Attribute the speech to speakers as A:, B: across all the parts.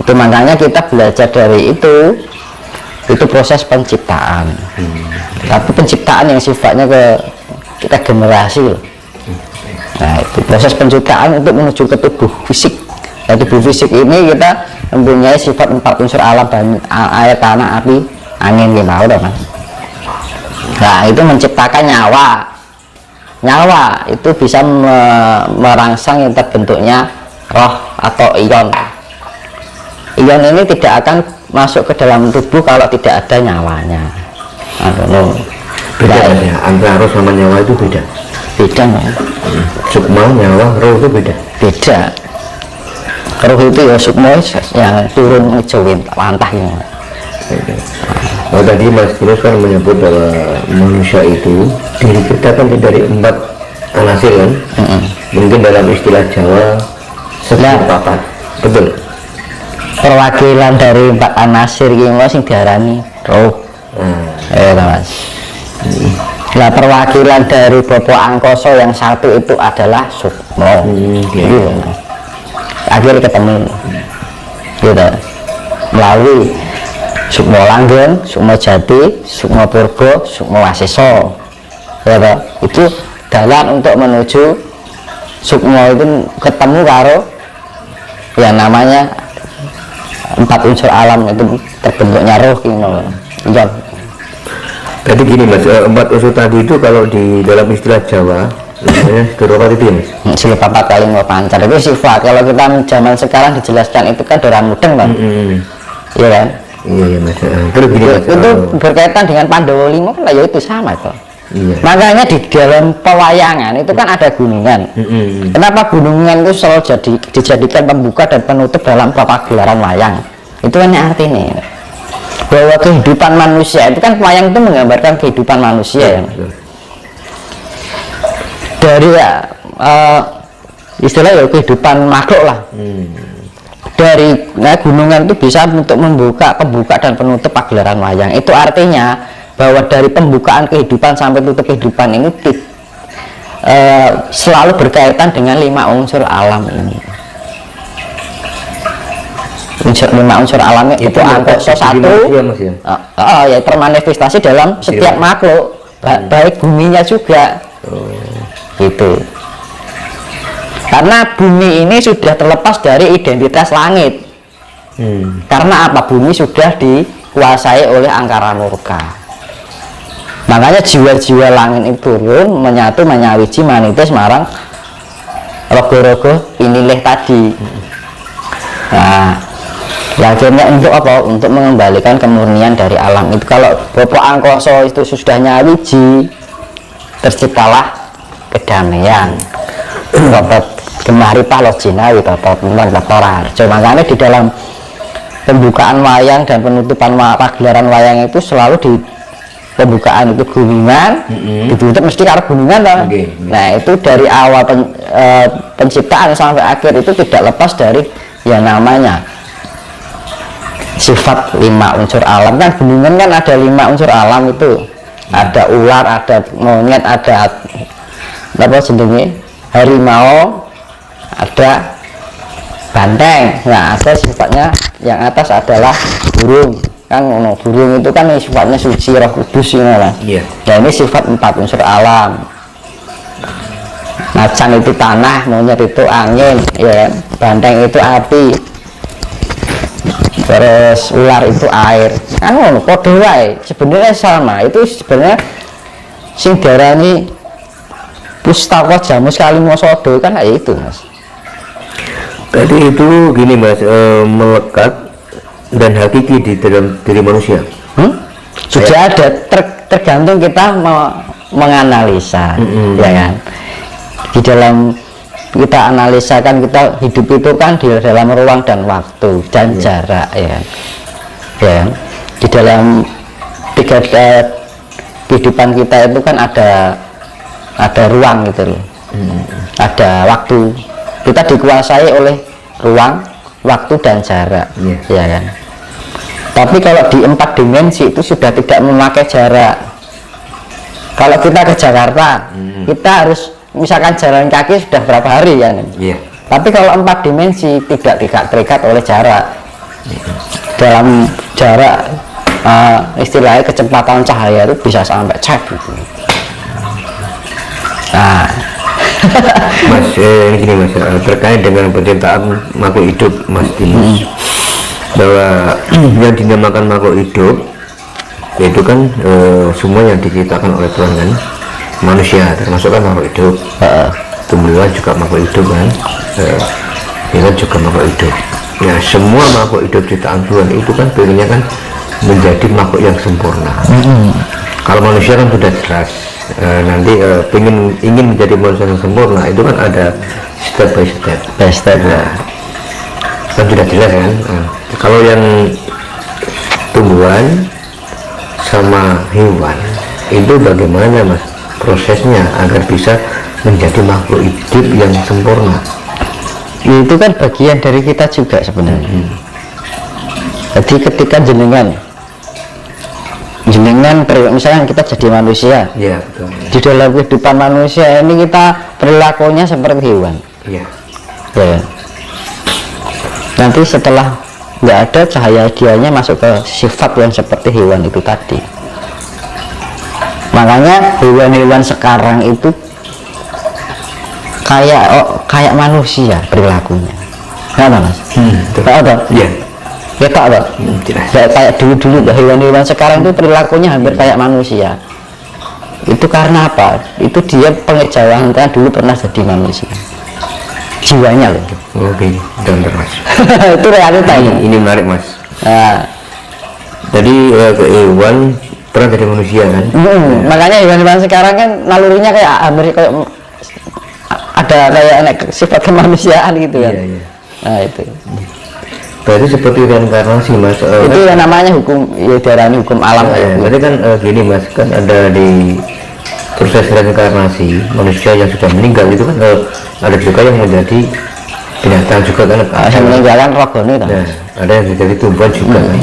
A: Itu makanya kita belajar dari itu proses penciptaan. Tapi penciptaan yang sifatnya kita generasi loh. Nah, itu proses penciptaan untuk menuju ke tubuh fisik. Nah, tubuh fisik ini kita mempunyai sifat 4 unsur alam, air, tanah, api, angin, kita tahu dong, Mas. Nah, itu menciptakan nyawa. Nyawa itu bisa merangsang yang terbentuknya roh atau ion. Ion ini tidak akan masuk ke dalam tubuh kalau tidak ada nyawanya.
B: Beda ya, antara roh sama nyawa itu beda.
A: Beda, Mas.
B: Sukma, nyawa, roh itu beda.
A: Beda. Roh itu ya sukma yang turun ngejauhin lantah ini.
B: Oh, tadi Mas Kinus kan menyebut bahwa manusia itu diri kita kan dari 4 anasir kan. Mungkin dalam istilah Jawa seperempat. Betul.
A: Perwakilan dari 4 anasir ini sing diarani roh. Mas. Nah, perwakilan dari Bopo Angkoso yang satu itu adalah sukma. Gitu. Akhirnya ketemu. Gitu. Melalui Sukma Langgeng, Sukma Jati, Sukma Purba, Sukma Wasiso. Ya, itu jalan untuk menuju Sukma itu ketemu karo yang namanya 4 unsur alam itu terbentuknya roh gitu.
B: Jadi gini Mas, 4 unsur tadi itu kalau di dalam istilah Jawa namanya berapa itu ya Mas?
A: Silih-papat kali pancar itu sifat. Kalau kita zaman sekarang dijelaskan itu kan dorang mudeng, Bang. Iya kan?
B: Iya Mas. Terus gini Mas,
A: itu berkaitan dengan Pandawa 5 kan ya itu sama toh.
B: Iya.
A: Makanya di dalam pewayangan itu kan ada gunungan. Kenapa gunungan itu selalu dijadikan pembuka dan penutup dalam gelaran wayang? Itu kan artinya bahwa kehidupan manusia itu kan wayang itu menggambarkan kehidupan manusia ya. Dari istilah ya kehidupan makhluk lah. Dari gunungan itu bisa untuk pembuka dan penutup pagelaran wayang. Itu artinya bahwa dari pembukaan kehidupan sampai tutup kehidupan ini selalu berkaitan dengan 5 unsur alam ini. 5 unsur alamnya itu Angkoso 1 ya termanifestasi dalam setiap makhluk, baik buminya juga. Gitu. Karena bumi ini sudah terlepas dari identitas langit. Karena apa? Bumi sudah dikuasai oleh angkara murka. Makanya jiwa-jiwa langit itu turun menyatu menyawiji manitis marang rogo-rogo inilih tadi. Nah, akhirnya untuk apa? Untuk mengembalikan kemurnian dari alam itu. Kalau Bopo Angkoso itu sudah nyawiji, terciptalah kedamaian. Gemaripah lojina makanya di dalam pembukaan wayang dan penutupan pagelaran wayang itu selalu di pembukaan itu gunungan, ditutup mesti karena gunungan loh. Nah itu dari awal penciptaan sampai akhir itu tidak lepas dari yang namanya sifat 5 unsur alam. Kan gunungan kan ada 5 unsur alam itu, ada ular, ada monyet, ada apa jenenge harimau, ada banteng. Nah ada sifatnya yang atas adalah burung kan. Burung itu kan sifatnya suci, roh kudus ini lah. Nah ini sifat 4 unsur alam. Macan itu tanah, monyet itu angin, ya. Banteng itu api, terus ular itu air. Kan kode wae sebenarnya sama. Itu sebenarnya sing darani Pustaka Jamus Kalimosodo kan kayak itu Mas.
B: Tadi itu gini Mas, melekat dan hakiki di dalam diri manusia.
A: Sudah ada, tergantung kita menganalisa, ya kan. Di dalam kita analisa kan kita hidup itu kan di dalam ruang dan waktu dan jarak, ya kan. Ya kan? Di dalam kehidupan kita itu kan ada ruang gitu loh, ada waktu. Kita dikuasai oleh ruang, waktu dan jarak, ya kan. Tapi kalau di 4 dimensi itu sudah tidak memakai jarak. Kalau kita ke Jakarta, kita harus misalkan jalan kaki sudah berapa hari ya kan. Tapi kalau 4 dimensi tidak terikat oleh jarak. dalam jarak istilahnya kecepatan cahaya itu bisa sampai cek gitu. Nah
B: Mas, gini Mas, terkait dengan penciptaan makhluk hidup Mas Dimas, bahwa yang dinamakan makhluk hidup itu kan semua yang diciptakan oleh Tuhan kan, manusia termasuk kan makhluk hidup, tumbuhan juga makhluk hidup kan, hewan juga makhluk hidup. Ya semua makhluk hidup ciptaan Tuhan itu kan pengennya kan menjadi makhluk yang sempurna. Kalau manusia kan sudah jelas, nanti ingin menjadi manusia yang sempurna itu kan ada step by step. Nah, kan sudah jelas kan. Kalau yang tumbuhan sama hewan itu bagaimana Mas prosesnya agar bisa menjadi makhluk hidup yang sempurna?
A: Itu kan bagian dari kita juga sebenarnya. Jadi ketika jenengan misalnya kita jadi manusia,
B: ya betul.
A: Di dalam kehidupan manusia ini kita perilakunya seperti hewan,
B: ya.
A: Nanti setelah nggak ada cahaya dianya masuk ke sifat yang seperti hewan itu tadi. Makanya hewan-hewan sekarang itu kayak manusia perilakunya, nggak Mas? Ada?
B: Iya.
A: Ya tak Pak. Kayak dulu hewan-hewan sekarang itu perilakunya hampir kayak manusia. Itu karena apa? Itu dia pengejauhan dulu pernah jadi manusia. Jiwanya loh.
B: Oke, bentar Mas.
A: Itu realita
B: ini menarik Mas.
A: Nah,
B: jadi hewan pernah jadi manusia kan?
A: Makanya hewan-hewan sekarang kan nalurinya kayak hampir kayak ada kayak sifat kemanusiaan gitu kan.
B: Iya.
A: Nah itu.
B: Berarti seperti reinkarnasi Mas.
A: Itu yang namanya hukum, ya diarani hukum alam.
B: Berarti kan gini Mas, kan ada di proses reinkarnasi manusia yang sudah meninggal itu kan ada juga yang menjadi binatang juga kan.
A: Yang meninggalkan rogone itu.
B: Nah, ada yang menjadi tumbuhan juga kan.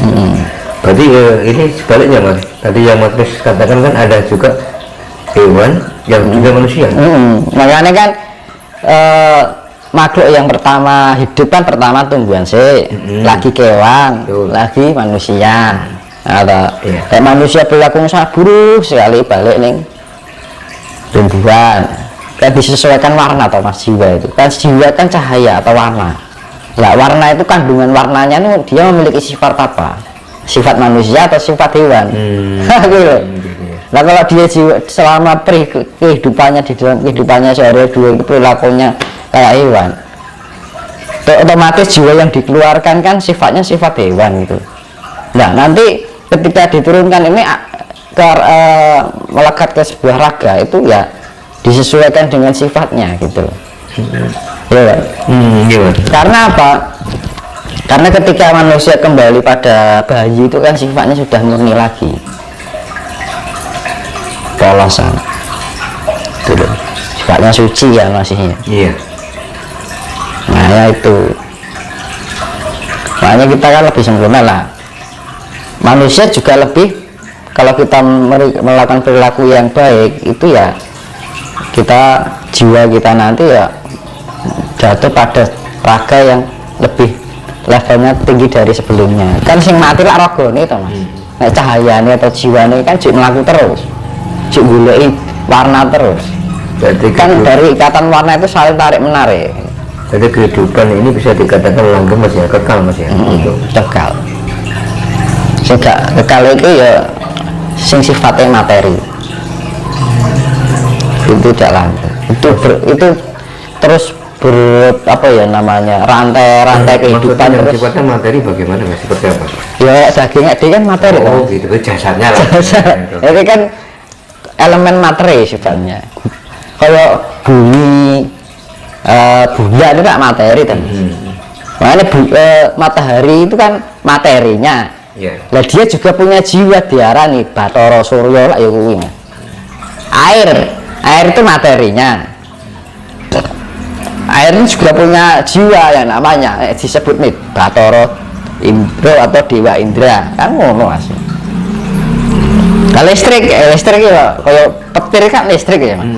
B: Berarti ini sebaliknya Mas. Tadi yang Mas katakan kan ada juga hewan yang juga manusia.
A: Makanya kan makhluk yang pertama hidup kan pertama tumbuhan sih, lagi kewan, lagi manusia. Atau kayak manusia perilakunya sangat buruk sekali, balik nih tumbuhan. Kan disesuaikan warna atau Mas, jiwa itu kan, jiwa kan cahaya atau warna. Nah warna itu kandungan warnanya nih dia memiliki sifat apa? Sifat manusia atau sifat hewan? Gitu. Nah kalau dia jiwa selama kehidupannya di dalam kehidupannya sehari-hari itu perilakunya kayak hewan, otomatis jiwa yang dikeluarkan kan sifatnya sifat hewan gitu. Nah nanti ketika diturunkan ini melekat ke sebuah raga itu ya disesuaikan dengan sifatnya gitu. Ya, karena apa? Karena ketika manusia kembali pada bayi itu kan sifatnya sudah murni lagi, polosan, sifatnya suci ya masihnya.
B: Iya.
A: Nah ya itu, makanya kita kan lebih sempurna lah. Manusia juga lebih, kalau kita melakukan perilaku yang baik itu ya kita, jiwa kita nanti ya jatuh pada raga yang lebih levelnya tinggi dari sebelumnya. Kan sing mati lah rogone itu Mas. Nah cahayanya atau jiwanya kan cik melaku terus, cik goleki warna terus. Jadi kan dari ikatan warna itu saling tarik menarik.
B: Jadi kehidupan ini bisa dikatakan langgeng Mas ya, kekal Mas ya.
A: Kekal. Kekal itu ya sing sifatnya materi. Itu jalan. Itu terus apa ya namanya, rantai kehidupan
B: yang
A: terus.
B: sifatnya materi bagaimana Mas? Seperti apa?
A: Ya dagingnya dia kan materi.
B: Oh gitu, jasadnya lah.
A: Ini kan elemen materi sifatnya. Kalau bumi, bulan itu kan materi kan. Makanya matahari itu kan materinya. Lah dia juga punya jiwa, diarani Bathara Surya lah ya kuwi. Air itu materinya. Air ini juga punya jiwa yang namanya disebut nih Bathara Indra atau Dewa Indra, kan ngono Mas. Nah, listrik ya kayak petir kan listrik ya Mas.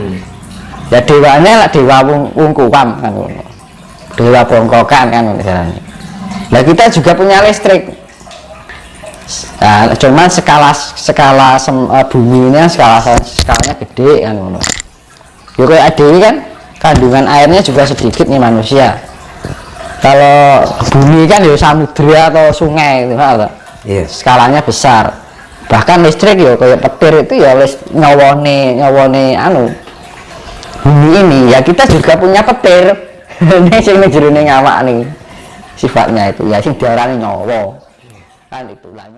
A: Ya dewanya lah dewa wungkuam kan ngono. Dewa bongkokan kan misalnya. Nah kita juga punya listrik. Nah, cuman bumi ini skalanya gede kan ngono. Yo kayak adewe kan kandungan airnya juga sedikit nih manusia. Kalau bumi kan ya samudra atau sungai gitu kan.
B: Iya.
A: Skalanya besar. Bahkan listrik yo kayak petir itu ya wis nyawone bumi ini. Ya kita juga punya petir. Ini sing jerone awak nih. Sifatnya itu ya sing diarani nyawa. Kan itu lah.